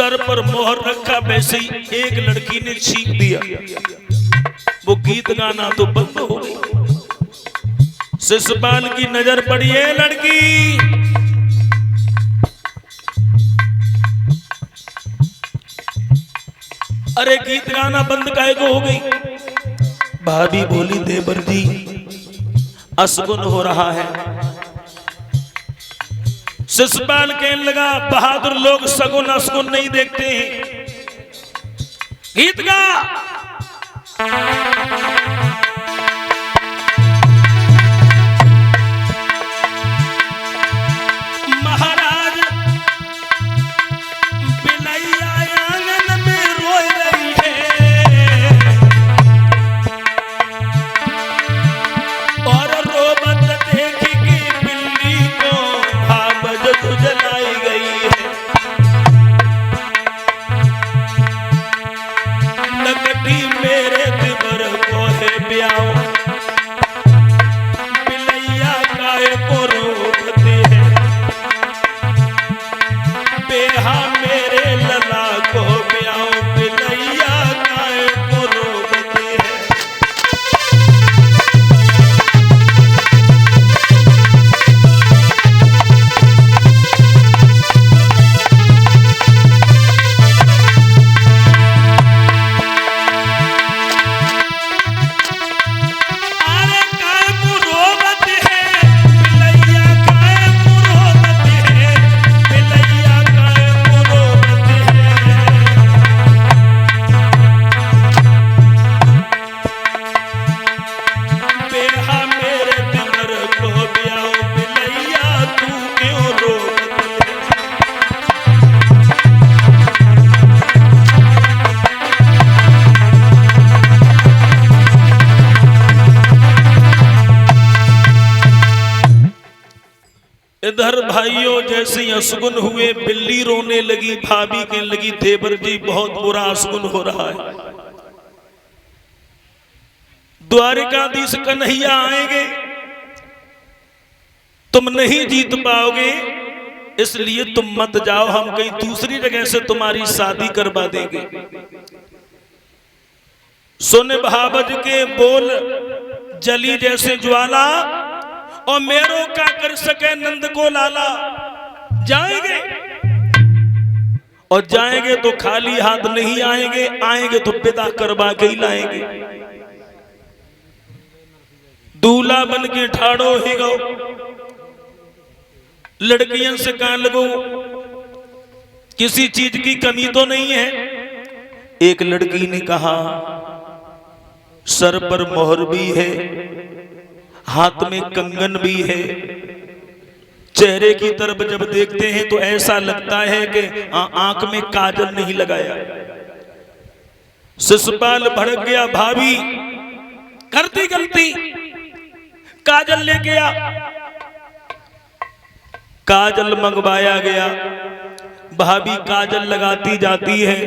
Sir पर मोहर रखा, वैसे ही एक लड़की ने छींक दिया। वो गीत गाना तो बंद हो गई। शिशुपाल की नजर पड़ी है लड़की, अरे गीत गाना बंद काहे को हो गई? भाभी बोली देवर जी अशगुन हो रहा है। शिशुपाल कहने लगा बहादुर लोग सगुन अशगुन नहीं देखते हैं, गीत गा। महाराज बिलैया आंगन में रो रही है और रोबत देखी कि बिल्ली को भावज जलाई गई है। नकटी मेरे दिबर को है ब्याओ, बिलैया काहे को रोकते है, बेहा मेरे लला को ब्याओ, बिलैया काहे को रोकते है। अरे काहे को रोकते है, बिलैया काहे को रोकते है, बिलैया काहे को रोकते है। बेहा मेरे दिबर को ब्याओ, बिलैया तू क्यों रोकती है। इधर भाइयों जैसे ही अशगुन हुए, बिल्ली रोने लगी। भाभी कहने लगी देवर जी बहुत बुरा अशगुन हो रहा है, द्वारिकाधीश कन्हैया आएंगे, तुम नहीं जीत पाओगे, इसलिए तुम मत जाओ, हम कहीं दूसरी जगह से तुम्हारी शादी करवा देंगे। सुन भावज के बोल जली जैसे ज्वाला, और मेरो का कर सके नंद को लाला। जाएंगे और जाएंगे तो खाली हाथ नहीं आएंगे, आएंगे तो पिता करवा के ही लाएंगे। दूल्हा बन के ठाड़ो ही गो, लड़कियों से कहा लगो किसी चीज की कमी तो नहीं है। एक लड़की ने कहा सर पर मोहर भी है, हाथ में कंगन भी है, चेहरे की तरफ जब देखते हैं तो ऐसा लगता है कि आंख में काजल नहीं लगाया। शिशुपाल भड़क गया, भाभी करती गलती, काजल लेके आ। काजल मंगवाया गया, भाभी काजल लगाती जाती है,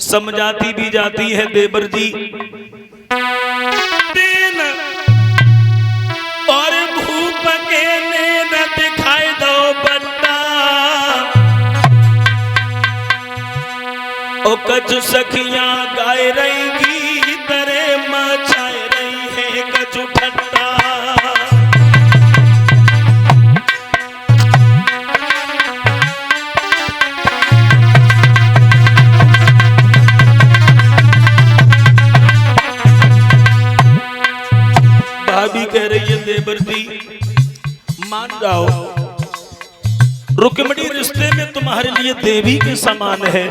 समझाती भी जाती है देवर जी और भूप के नैन दिखाई दो बट्टा, ओ कछु सखियां गाय रही तरे मचाए रही है कछु ठट्टा। भाभी कह रही है देवर जी मान जाओ, रुक्मिणी रिश्ते में तुम्हारे लिए देवी के समान है,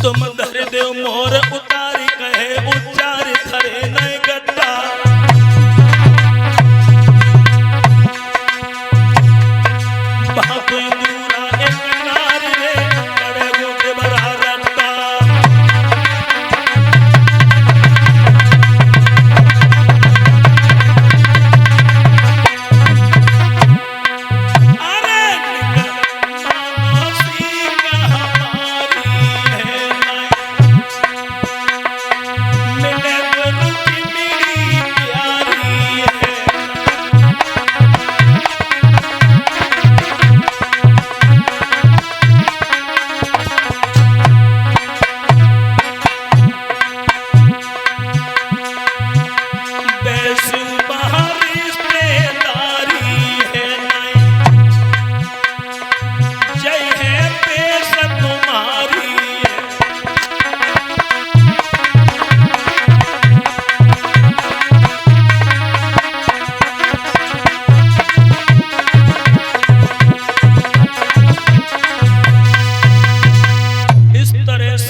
तुम धर देव मोर उतारी कहे उच्चार धरे नय गड्ढा। कोई दूरा एक नार रे बड़े गोटे बड़ा रट्टा।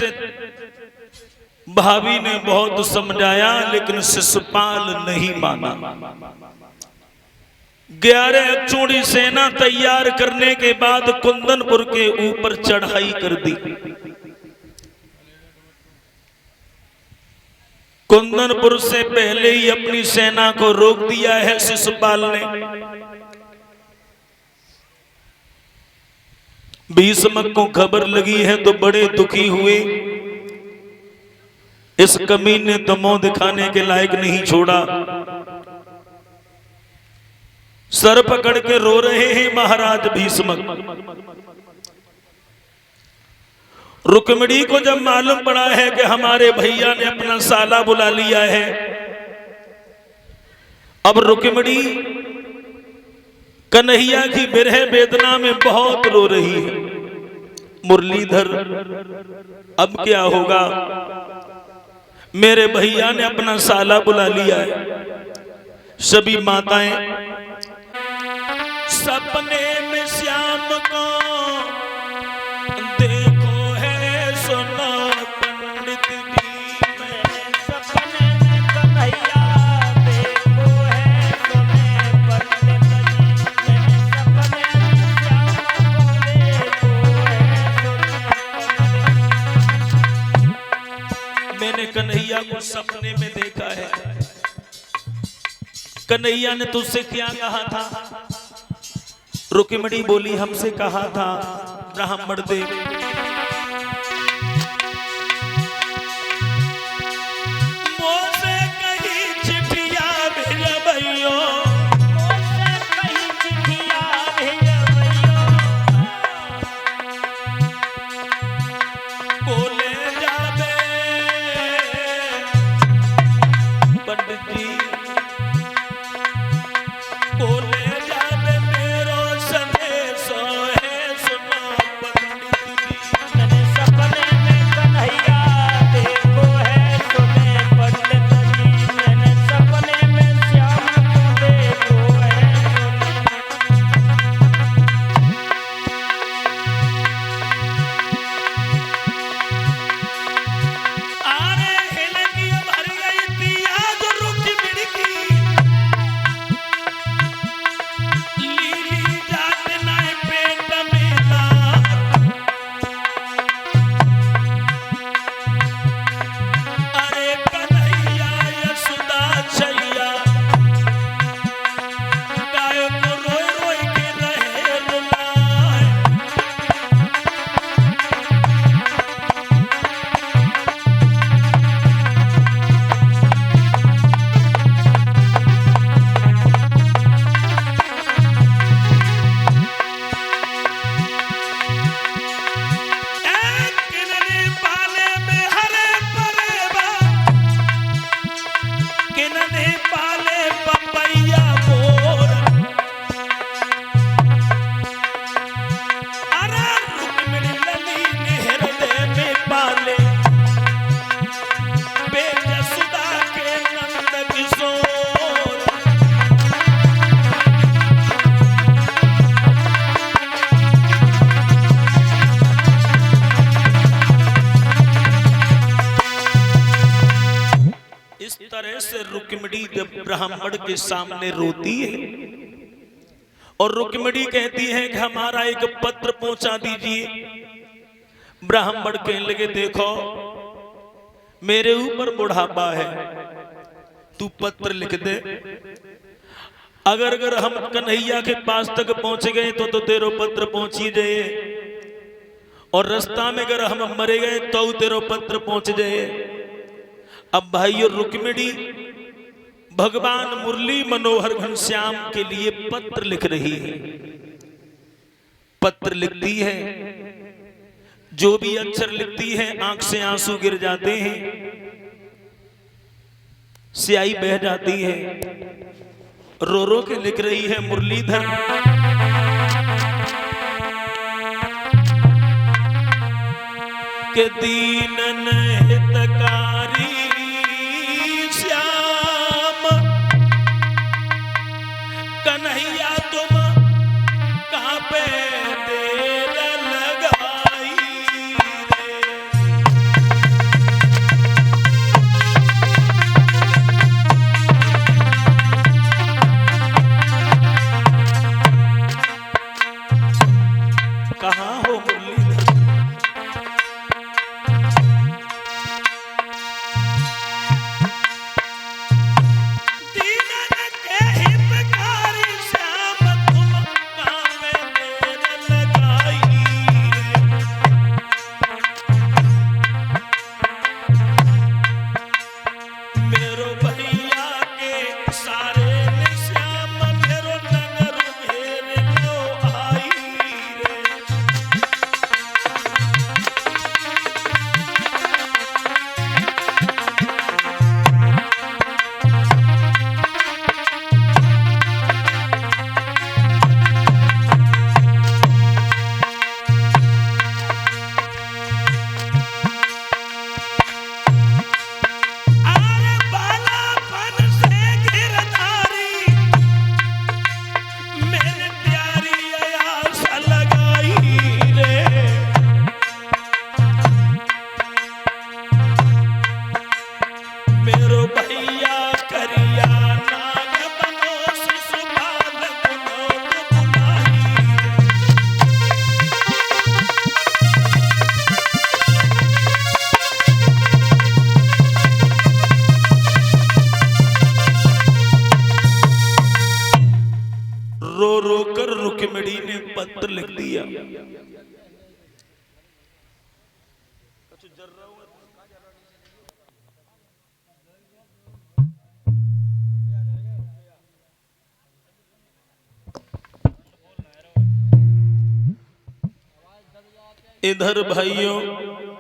से भाभी ने बहुत समझाया, लेकिन शिशुपाल नहीं माना। 11 चूड़ी सेना तैयार करने के बाद कुंदनपुर के ऊपर चढ़ाई कर दी। कुंदनपुर से पहले ही अपनी सेना को रोक दिया है शिशुपाल ने। भीष्म को खबर लगी है तो बड़े दुखी हुए। इस कमीने ने तो मुंह दिखाने के लायक नहीं छोड़ा। सर पकड़ के रो रहे हैं महाराज भीष्म। रुक्मिणी को जब मालूम पड़ा है कि हमारे भैया ने अपना साला बुला लिया है, अब रुक्मिणी कन्हैया की विरह वेदना में बहुत रो रही है। मुरलीधर, अब क्या होगा? मेरे भैया ने अपना साला बुला लिया है। सभी माताएं सपने में श्याम को देखो है, सुनो पंडित जी। मैंने सपने में कन्हैया देखो है, सुने पंडित जी। मैंने सपने में श्याम को देखो है, सुने। मैंने कन्हैया को सपने में देखा है। कन्हैया ने तुझसे क्या कहा था? रुक्मिणी बोली, हमसे कहा था ब्राह्मण देव, मोसे कहीं चिट्ठिया भेजबैयो, मोसे कहीं चिट्ठिया भेजबैयो, बोले जाबे पंडित जी, बोले जाबे मेरो संदेश है, सुनो पंडित जी। मैंने सपने में कन्हैया देखो है, सुने पंडित जी। मैंने सपने में श्याम को देखो है, आरे हिलकी भर गई थी आज रुक्मिणी की, लीली जात नाय पेट में लाग। अरे कन्हैया यशोदा छैया, गाय को रोई रोई के रहे रुलाए। किनने पाले में हरे परेवा, किनने पाले पपैया मोर। अरे रुक्मिणी लली ने हृदय में पाले, बेट सुधा के नंद किशोर। इस तरह से रुक्मिणी जब ब्राह्मण के सामने रोती है और रुक्मिणी कहती है कि हमारा एक पत्र पहुंचा दीजिए। ब्राह्मण कहने लगे, देखो मेरे ऊपर बुढ़ापा है, तू पत्र लिख दे। अगर हम कन्हैया के पास तक पहुंच गए तो तेरो पत्र पहुंच ही जाए, और रास्ता में अगर हम मरे गए तो तेरो पत्र पहुंच जाए। अब भाइयों, रुक्मिणी भगवान मुरली मनोहर घनश्याम के लिए पत्र लिख रही है। पत्र लिखती है, जो भी अक्षर लिखती है आंख से आंसू गिर जाते हैं, स्याही बह जाती है। रो रो के लिख रही है, मुरलीधर के दीनन हितकारी श्याम, कन्हैया तुम कहाँ पे देर लगाई रे। पत्र लिख दिया। इधर भाइयों